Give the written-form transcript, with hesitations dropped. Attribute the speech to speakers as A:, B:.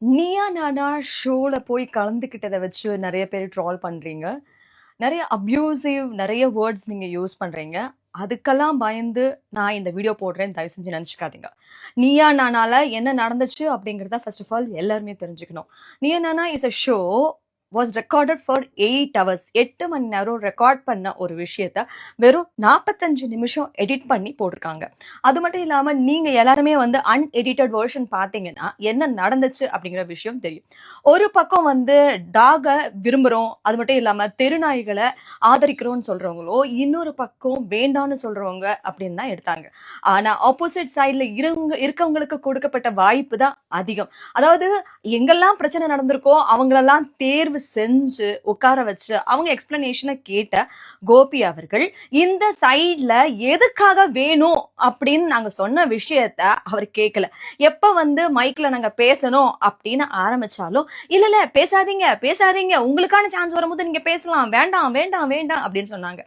A: நீயா நானா ஷோல போய் கலந்துக்கிட்டத வச்சு நெறைய பேர் ட்ரால் பண்றீங்க. நெறைய அப்யூசிவ் நெறைய வேர்ட்ஸ் நீங்க யூஸ் பண்றீங்க. அதுக்கெல்லாம் பயந்து நான் இந்த வீடியோ போடுறேன்னு தயவு செஞ்சு நெனச்சுக்காதீங்க. நீயா நானால என்ன நடந்துச்சு அப்படிங்கிறத ஃபர்ஸ்ட் ஆஃப் ஆல் எல்லாருமே தெரிஞ்சுக்கணும். Neeya Naana is a show was recorded for 8 hours. 8 மணி நேரம் ரெக்கார்ட் பண்ண ஒரு விஷயத்த வெறும் 45 நிமிஷம் எடிட் பண்ணி போட்டிருக்காங்க. அது மட்டும் இல்லாம நீங்க எல்லாருமே வந்து அன்எடிட்டட் வெர்ஷன் பார்த்தீங்கன்னா, என்ன நடந்துச்சு அப்படிங்கிற விஷயம் தெரியும். ஒரு பக்கம் வந்து டாக விரும்புறோம். அது மட்டும் இல்லாம தெருநாய்கள ஆதரிக்கிறோம்னு சொல்றவங்களோ, இன்னொரு பக்கம் வேண்டான்னு சொல்றவங்க அப்படின்னு தான் எடுத்தாங்க. ஆனா ஆப்போசிட் சைடுல இருக்கவங்களுக்கு கொடுக்கப்பட்ட வாய்ப்பு தான் அதிகம். அதாவது எங்கெல்லாம் பிரச்சனை நடந்திருக்கோ அவங்களெல்லாம் தேர்வு செஞ்சு உட்கார வச்சு அவங்க எக்ஸ்பிளனேஷனை கேட்ட கோபி அவர்கள் இந்த சைட்ல எதுக்காக வேணும் அப்படின்னு நாங்க சொன்ன விஷயத்த அவர் கேட்கல. எப்ப வந்து மைக்ல நாங்க பேசணும் அப்படின்னு ஆரம்பிச்சாலும் இல்ல இல்ல பேசாதீங்க பேசாதீங்க, உங்களுக்கான சான்ஸ் வரும்போது நீங்க பேசலாம், வேண்டாம் வேண்டாம் வேண்டாம் அப்படின்னு சொன்னாங்க.